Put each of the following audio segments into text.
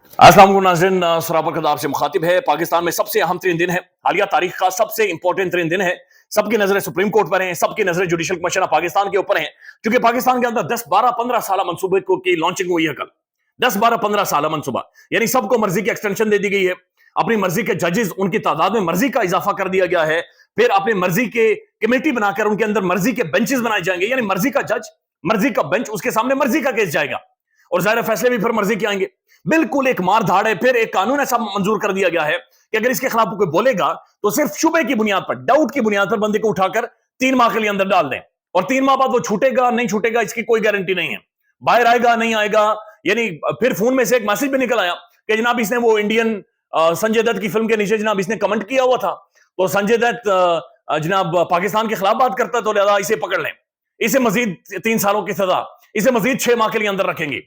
अस्सलाम वालेकुम नाज़रीन, सरापर खदाब से मुखातिब है। पाकिस्तान में सबसे अहम तरीन दिन है, हालिया तारीख का सबसे इंपॉर्टेंट तरीन दिन है। सबकी नजरें सुप्रीम कोर्ट पर हैं, सबकी नजरें जुडिशल कमीशन ऑफ पाकिस्तान के ऊपर हैं, क्योंकि पाकिस्तान के अंदर 10, 12, 15 साल मनसूबे की लॉन्चिंग हुई है कल। 10, 12, 15 साल मनसूबा, यानी सबको मर्जी की एक्सटेंशन दे दी गई है। अपनी मर्जी के जजेस, उनकी तादाद में मर्जी का इजाफा कर दिया गया है। फिर अपनी मर्जी के कमेटी बनाकर उनके अंदर मर्जी के बेंचेस बनाए जाएंगे, यानी मर्जी का जज, मर्जी का बेंच, उसके सामने मर्जी का केस जाएगा और जाहिर फैसले भी फिर मर्जी के आएंगे। बिल्कुल एक मार धाड़ है। फिर एक कानून ऐसा मंजूर कर दिया गया है कि अगर इसके खिलाफ कोई बोलेगा तो सिर्फ शुबे की बुनियाद पर, डाउट की बुनियाद पर बंदे को उठाकर 3 माह के लिए अंदर डाल दें और 3 माह बाद वो छूटेगा नहीं छूटेगा इसकी कोई गारंटी नहीं है, बाहर आएगा नहीं आएगा। यानी फिर फोन में से एक मैसेज भी निकल आया कि जनाब इसने वो इंडियन संजय दत्त की फिल्म के नीचे जनाब इसने कमेंट किया हुआ था, तो संजय दत्त जनाब पाकिस्तान के खिलाफ बात करता है, तो लिहाजा इसे पकड़ लें, इसे मजीद 3 सालों की सजा, इसे मजीद 6 माह के लिए अंदर रखेंगे,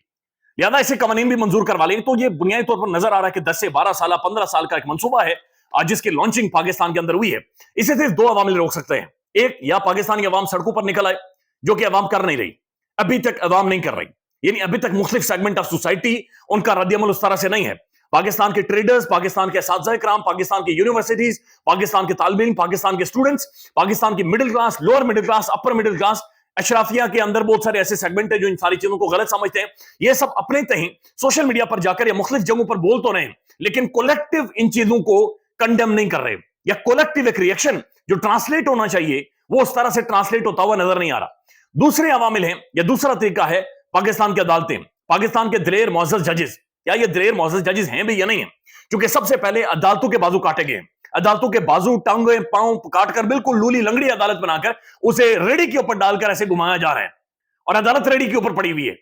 लिहाजा इसे कवानीन भी मंजूर करवा लेंगे। तो ये बुनियादी तौर पर नजर आ रहा है कि 10 से 12 साल 15 साल का एक मंसूबा है आज जिसकी लॉन्चिंग पाकिस्तान के अंदर हुई है। इसे सिर्फ 2 अवामिल रोक सकते हैं। एक, या पाकिस्तान की अवाम सड़कों पर निकल आए, जो कि अवाम कर नहीं रही, अभी तक अवाम नहीं कर रही, यानी अभी तक मुख्तलिफ सेगमेंट ऑफ सोसाइटी उनका रद्दअमल उस तरह से नहीं है। पाकिस्तान के ट्रेडर्स, पाकिस्तान के असातिज़ा इकराम, पाकिस्तान की यूनिवर्सिटीज, पाकिस्तान के तालिब इल्म, पाकिस्तान के स्टूडेंट्स, पाकिस्तान की middle class, lower middle class, upper middle class, अशराफिया के अंदर बहुत सारे ऐसे सेगमेंट है जो इन सारी चीजों को गलत समझते हैं। ये सब अपने तहीं सोशल मीडिया पर जाकर या मुख्तलिफ जगहों पर बोल तो रहे हैं, लेकिन कोलेक्टिव इन चीजों को कंडेम नहीं कर रहे, या कोलेक्टिव एक रिएक्शन जो ट्रांसलेट होना चाहिए वो उस तरह से ट्रांसलेट होता हुआ नजर नहीं आ रहा। दूसरे अवामिल हैं या दूसरा तरीका है पाकिस्तान की अदालतें, पाकिस्तान के दिलेर मोअज़्ज़ज़ जजेस। क्या ये दिलेर मोअज़्ज़ज़ जजेस हैं भी या नहीं है? क्योंकि सबसे पहले अदालतों के बाजू काटे गए, अदालतों के बाजू, टांगे, पांव काटकर बिल्कुल लूली लंगड़ी अदालत बनाकर उसे रेडी के ऊपर डालकर ऐसे घुमाया जा रहा है और अदालत रेडी के ऊपर पड़ी हुई है।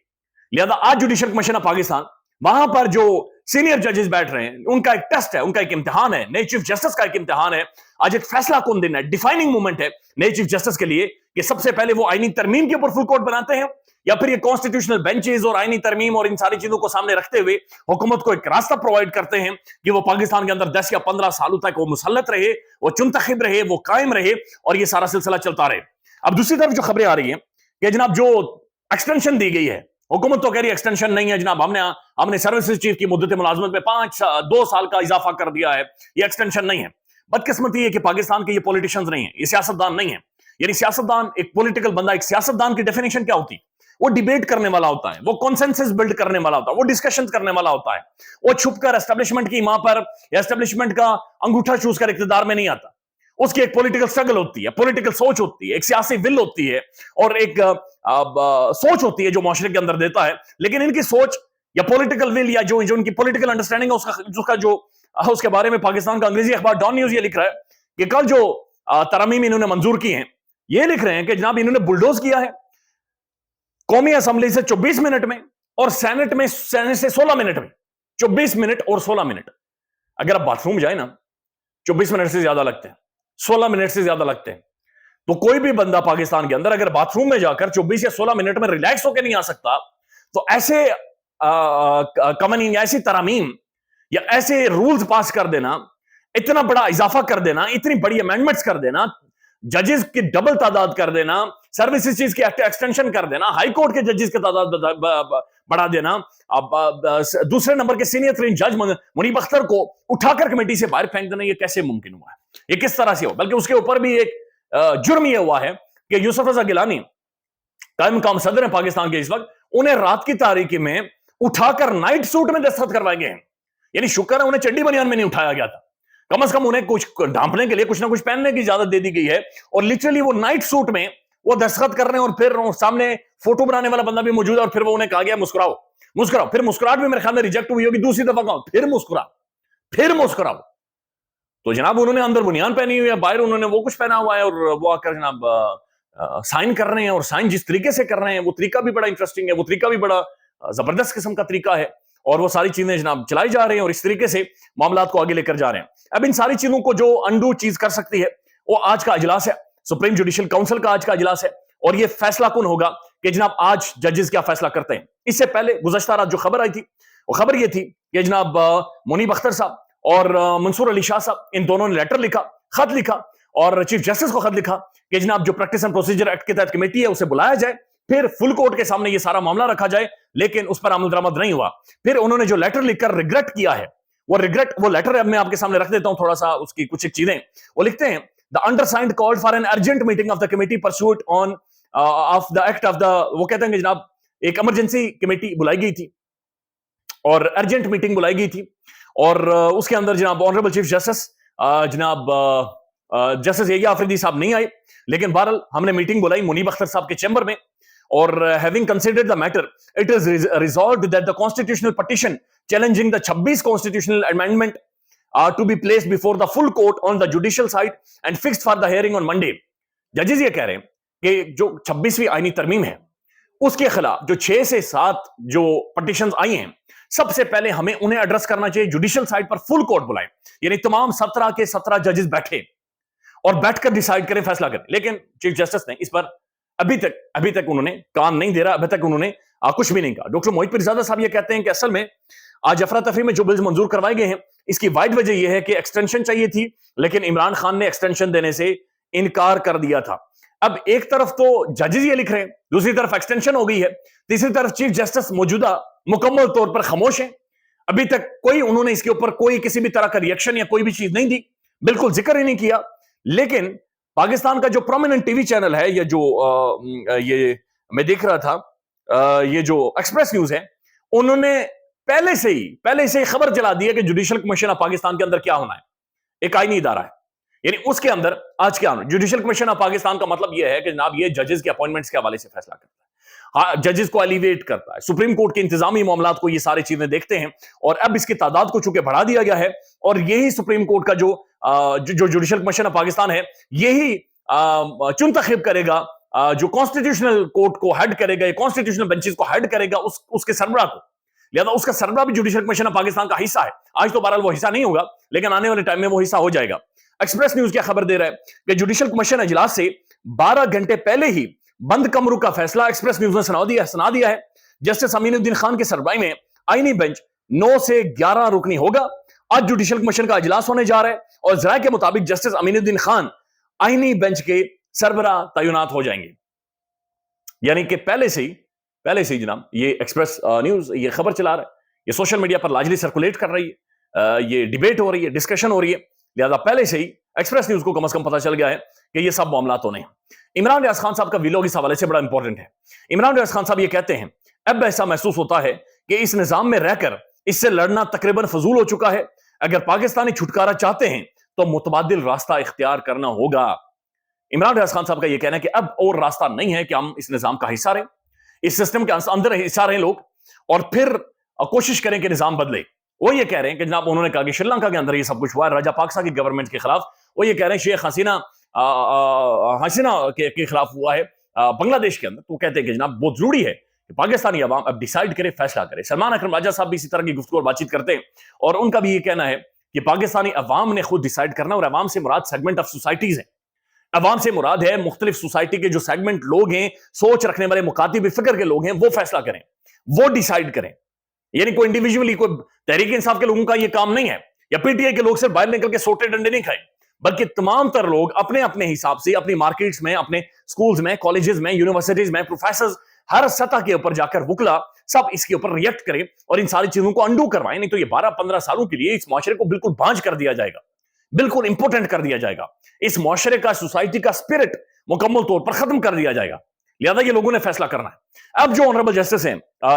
लिहाजा आज जुडिशल कमीशन ऑफ पाकिस्तान, वहां पर जो सीनियर जजेस बैठ रहे हैं, उनका एक टेस्ट है, उनका एक इम्तिहान है, नए चीफ जस्टिस का एक इम्तिहान है। आज एक फैसला कौन दिन है, डिफाइनिंग मोमेंट है नए चीफ जस्टिस के लिए कि सबसे पहले वो आईनी तरमीम के ऊपर फुल कोर्ट बनाते हैं, या फिर ये कॉन्स्टिट्यूशनल बेंचेस और आईनी तरमीम और इन सारी चीजों को सामने रखते हुए हुकूमत को एक रास्ता प्रोवाइड करते हैं कि वो पाकिस्तान के अंदर 10 या 15 सालों तक वो मुसल्लत रहे, वो चुनतखिब रहे, वो कायम रहे और ये सारा सिलसिला चलता रहे। अब दूसरी तरफ जो खबरें आ रही हैं कि जनाब जो एक्सटेंशन दी गई है, हुकूमत तो कह रही है एक्सटेंशन नहीं है जनाब, हमने सर्विसेज चीफ की मुद्दत मुलाजमत में 2 साल का इजाफा कर दिया है, ये एक्सटेंशन नहीं है। बदकिस्मती है कि पाकिस्तान के ये पॉलिटिशियंस नहीं है, ये सियासतदान नहीं है। यानी सियासतदान, एक पॉलिटिकल बंदा, एक सियासतदान की डेफिनेशन क्या होती है? वो डिबेट करने वाला होता है, वो कॉन्सेंसस बिल्ड करने वाला होता है, वो डिस्कशन करने वाला होता है, वो छुपकर एस्टेब्लिशमेंट की मां पर या एस्टेब्लिशमेंट का अंगूठा चूस कर इक्तिदार में नहीं आता। उसकी एक पॉलिटिकल स्ट्रगल होती है, पॉलिटिकल सोच होती है, एक सियासी विल होती है और एक सोच होती है जो मुआशरे के अंदर देता है। लेकिन इनकी सोच या पॉलिटिकल विल या जो इनकी पॉलिटिकल अंडरस्टैंडिंग है उसका जो उसके बारे में पाकिस्तान का अंग्रेजी अखबार डॉन न्यूज ये लिख रहा है कि कल जो तरमीम इन्होंने मंजूर की है, ये लिख रहे हैं कि जनाब इन्होंने बुलडोज किया है कौमी असेंबली से 24 मिनट में और सेनेट से 16 मिनट में। 24 मिनट और 16 मिनट, अगर आप बाथरूम जाए ना 24 मिनट से ज्यादा लगते हैं, 16 मिनट से ज्यादा लगते हैं, तो कोई भी बंदा पाकिस्तान के अंदर अगर बाथरूम में जाकर 24 या 16 मिनट में रिलैक्स होकर नहीं आ सकता, तो ऐसे कवानीन या ऐसी तरामीम या ऐसे रूल्स पास कर देना, इतना बड़ा इजाफा कर देना, इतनी बड़ी अमेंडमेंट्स कर देना, जजेस की डबल तादाद कर देना, सर्विसेज चीज की एक्सटेंशन कर देना, हाई कोर्ट के जजेस की तादाद बढ़ा देना, अब दूसरे नंबर के सीनियर तरीन जज मुनीब अख्तर को उठाकर कमेटी से बाहर फेंक देना, ये कैसे मुमकिन हुआ है? ये किस तरह से हो? बल्कि उसके ऊपर भी एक जुर्म यह हुआ है कि यूसुफ रजा गिलानी कायम मकाम सदर है पाकिस्तान के इस वक्त, उन्हें रात की तारीकी में उठाकर नाइट सूट में दस्तखत करवाए गए हैं। यानी शुक्र है उन्हें चड्डी बनियान में नहीं उठाया गया था, कम से कम उन्हें कुछ ढांपने के लिए कुछ ना कुछ पहनने की इजाजत दे दी गई है, और लिटरली वो नाइट सूट में वो दस्तखत कर रहे हैं और फिर सामने फोटो बनाने वाला बंदा भी मौजूद है और फिर वो उन्हें कहा गया मुस्कुराओ मुस्कुराओ। फिर मुस्कुराहट भी मेरे ख्याल में रिजेक्ट हुई होगी, दूसरी दफा कहा फिर मुस्कुराओ। तो जनाब उन्होंने अंदर बुनियान पहनी हुई है, बाहर उन्होंने वो कुछ पहना हुआ है और वो आकर जनाब साइन कर रहे हैं, और साइन जिस तरीके से कर रहे हैं वो तरीका भी बड़ा इंटरेस्टिंग है, वो तरीका भी बड़ा जबरदस्त किस्म का तरीका है, और वो सारी चीजें जनाब चलाई जा रहे हैं और इस तरीके से मामलात को आगे लेकर जा रहे हैं। अब इन सारी चीजों को जो अंडू चीज कर सकती है वो आज का इजलास है, सुप्रीम जुडिशल काउंसिल का आज का इजलास है, और ये फैसला कौन होगा कि जनाब आज जजेस क्या फैसला करते हैं। इससे पहले गुज़श्ता रात जो खबर आई थी वो खबर ये थी कि जनाब मुनीब अख्तर साहब और मंसूर अली शाह साहब, इन दोनों ने लेटर लिखा, खत लिखा और चीफ जस्टिस को खत लिखा कि जनाब जो प्रैक्टिस एंड प्रोसीजर एक्ट के तहत कमेटी है उसे बुलाया जाए پھر فل کورٹ کے سامنے یہ سارا معاملہ رکھا جائے, لیکن اس پر عمل درآمد نہیں ہوا. پھر انہوں نے جو لیٹر لکھ کر ریگریٹ کیا ہے, وہ لیٹر اب میں آپ کے سامنے رکھ دیتا ہوں تھوڑا سا, اس کی کچھ چیزیں وہ لکھتے ہیں. The undersigned called for an urgent meeting of the committee pursuant on of the act of the, وہ کہتے ہیں کہ جناب ایک ایمرجنسی کمیٹی بلائی گئی تھی اور ارجنٹ میٹنگ بلائی گئی تھی, اور اس کے اندر جناب آنریبل چیف جسٹس جناب جسٹس یحییٰ آفریدی صاحب نہیں آئے, لیکن بہرحال ہم نے میٹنگ بلائی منیب اختر صاحب کے چیمبر میں, اور having considered the matter, it is resolved that the constitutional petition challenging the 26 constitutional amendment to be placed before the full court on the judicial side and fixed for the hearing on Monday. ججز یہ کہہ رہے ہیں کہ جو 26ویں آئینی ترمیم ہے اس کے خلاف جو 6 سے 7 جو پٹیشنز آئی ہیں, سب سے پہلے ہمیں انہیں ایڈریس کرنا چاہیے جوڈیشل سائٹ پر, فل کورٹ بلائیں, یعنی تمام 17 کے 17 ججز بیٹھے اور بیٹھ کر ڈیسائیڈ کریں, فیصلہ کریں. لیکن چیف جسٹس نے اس پر ابھی تک انہوں نے کام نہیں دے رہا, ابھی تک انہوں نے کچھ بھی نہیں کہا. ڈاکٹر موہت پیرزادہ صاحب یہ کہتے ہیں کہ اصل میں آج افراتفری میں جو بلز منظور کروائے گئے ہیں اس کی واحد وجہ یہ ہے کہ ایکسٹینشن چاہیے تھی, لیکن عمران خان نے ایکسٹینشن دینے سے انکار کر دیا تھا. اب ایک طرف تو ججز یہ لکھ رہے ہیں, دوسری طرف ایکسٹینشن ہو گئی ہے, تیسری طرف چیف جسٹس موجودہ مکمل طور پر خاموش ہیں. ابھی تک انہوں نے اس کے اوپر کوئی کسی بھی طرح کا ریئیکشن یا کوئی بھی چیز نہیں دی, بالکل ذکر ہی نہیں کیا. لیکن پاکستان کا جو پرومیننٹ ٹی وی چینل ہے, یا جو یہ میں دیکھ رہا تھا, یہ جو ایکسپریس نیوز ہے, انہوں نے پہلے سے ہی خبر چلا دی ہے کہ جوڈیشل کمیشن آف پاکستان کے اندر کیا ہونا ہے, ایک آئینی ادارہ ہے, یعنی اس کے اندر آج کیا ہونا. جوڈیشل کمیشن آف پاکستان کا مطلب یہ ہے کہ جناب یہ ججز کے اپوائنٹمنٹس کے حوالے سے فیصلہ کرتا ہے, ہاں ججز کو ایلیویٹ کرتا ہے, سپریم کورٹ کے انتظامی معاملات کو یہ ساری چیزیں دیکھتے ہیں, اور اب اس کی تعداد کو چونکہ بڑھا دیا گیا ہے, اور یہی سپریم کورٹ کا جو جوڈیشل کمیشن آف پاکستان ہے یہی چنتخب کرے گا جو کانسٹیٹیوشنل کورٹ کو ہیڈ کرے گا, کانسٹیٹیوشنل بینچز کو ہیڈ کرے گا اس کے سربراہ کو. لہذا اس کا سربراہ بھی جوڈیشل کمیشن آف پاکستان کا حصہ ہے. آج تو بہرحال وہ حصہ نہیں ہوگا, لیکن آنے والے ٹائم میں وہ حصہ ہو جائے گا. ایکسپریس نیوز کیا خبر دے رہا ہے کہ جوڈیشل کمیشن اجلاس سے 12 گھنٹے پہلے ہی بند کمروں کا فیصلہ ایکسپریس نیوز نے سنا دیا ہے. جسٹس امین الدین خان کے سربراہی میں آئینی بینچ 9 سے 11 رکنی ہوگا. آج جوڈیشل کمیشن کا اجلاس ہونے جا رہا ہے, اور ذرائع کے مطابق جسٹس امین الدین خان آئینی بینچ کے سربراہ تعینات ہو جائیں گے. یعنی کہ پہلے سے ہی جناب یہ ایکسپریس نیوز یہ خبر چلا رہا ہے, یہ سوشل میڈیا پر لارجلی سرکولیٹ کر رہی ہے, یہ ڈیبیٹ ہو رہی ہے, ڈسکشن ہو رہی ہے. لہذا پہلے سے ہی ایکسپریس نیوز کو کم از کم پتہ چل گیا ہے کہ یہ سب معاملات ہونے ہیں. عمران ریاض خان صاحب کا ویلوگ اس حوالے سے بڑا امپورٹنٹ ہے. عمران ریاض خان صاحب یہ کہتے ہیں اب ایسا محسوس ہوتا ہے کہ اس نظام میں رہ کر اس سے لڑنا تقریباً فضول ہو چکا ہے. اگر پاکستانی چھٹکارا چاہتے ہیں تو متبادل راستہ اختیار کرنا ہوگا. عمران ریاض خان صاحب کا یہ کہنا ہے کہ اب اور راستہ نہیں ہے کہ ہم اس نظام کا حصہ رہیں, اس سسٹم کے اندر حصہ رہیں لوگ, اور پھر کوشش کریں کہ نظام بدلے. وہ یہ کہہ رہے ہیں کہ جناب انہوں نے کہا کہ شری لنکا کے اندر یہ سب کچھ ہوا ہے راجا پاکسا کی گورنمنٹ کے خلاف. وہ یہ کہہ رہے ہیں شیخ حسینہ کے خلاف ہوا ہے بنگلہ دیش کے اندر. تو کہتے ہیں کہ جناب بہت ضروری ہے کہ پاکستانی عوام اب ڈیسائیڈ کرے, فیصلہ کرے. سلمان اکرم راجہ صاحب بھی اسی طرح کی گفتگو اور بات چیت کرتے ہیں, اور ان کا بھی یہ کہنا ہے کہ پاکستانی عوام نے خود ڈیسائیڈ کرنا, اور عوام سے مراد سیگمنٹ آف سوسائٹیز ہیں. عوام سے مراد ہے مختلف سوسائٹی کے جو سیگمنٹ لوگ ہیں, سوچ رکھنے والے مکاتب فکر کے لوگ ہیں, وہ فیصلہ کریں, وہ ڈیسائیڈ کریں. یعنی کوئی انڈیویجولی کوئی تحریک انصاف کے لوگوں کا یہ کام نہیں ہے, یا پی ٹی آئی کے لوگ صرف باہر نکل کے سوٹے ڈنڈے نہیں کھائیں, بلکہ تمام تر لوگ اپنے اپنے حساب سے اپنی مارکیٹس میں, اپنے سکولز میں, کالجز میں, یونیورسٹیز میں, پروفیسرز, ہر سطح کے اوپر جا کر وکلا سب اس کے اوپر ریئیکٹ کریں اور ان ساری چیزوں کو انڈو کروائیں. نہیں تو یہ 12-15 سالوں کے لیے اس معاشرے کو بالکل بانجھ کر دیا جائے گا, بالکل امپورٹنٹ کر دیا جائے گا. اس معاشرے کا, سوسائٹی کا اسپرٹ مکمل طور پر ختم کر دیا جائے گا. لہذا یہ لوگوں نے فیصلہ کرنا ہے. اب جو آنریبل جسٹس ہیں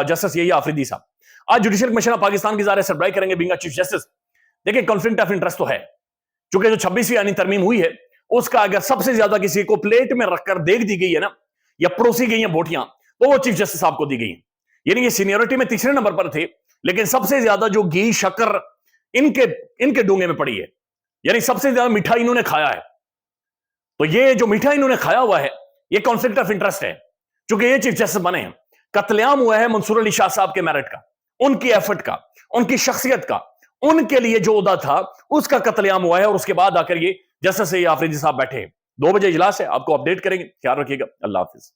جسٹس یحییٰ آفریدی صاحب آج جوڈیشل کمیشن آف پاکستان کی ظاہر سربراہی کریں گے, بینگ اے چیف جسٹس. دیکھیں کنفلکٹ آف انٹرسٹ تو ہے, چونکہ جو 26ویں آئینی ترمیم ہوئی ہے اس کا اگر سب سے زیادہ کسی کو پلیٹ میں رکھ کر دیکھ دی گئی ہے نا, یا پروسی گئی ہیں بوٹیاں, تو وہ چیف جسٹس صاحب کو دی گئی ہیں. یعنی یہ سینیورٹی میں تیسرے نمبر پر تھے, لیکن سب سے زیادہ جو گھی شکر ان کے ڈونگے میں پڑی ہے, یعنی سب سے زیادہ میٹھا انہوں نے کھایا ہے. تو یہ جو میٹھا انہوں نے کھایا ہوا ہے یہ کانفلکٹ آف انٹرسٹ ہے, چونکہ یہ چیف جسٹس بنے ہیں. قتل عام ہوا ہے منصور علی شاہ صاحب کے میرٹ کا, ان کی ایفرٹ کا, ان کی شخصیت کا, ان کے لیے جو عہدہ تھا اس کا قتل عام ہوا ہے, اور اس کے بعد آ کر یہ جسٹس یحییٰ آفریدی صاحب بیٹھے ہیں. 2 بجے اجلاس ہے, آپ کو اپڈیٹ کریں گے. خیال رکھیے گا. اللہ حافظ.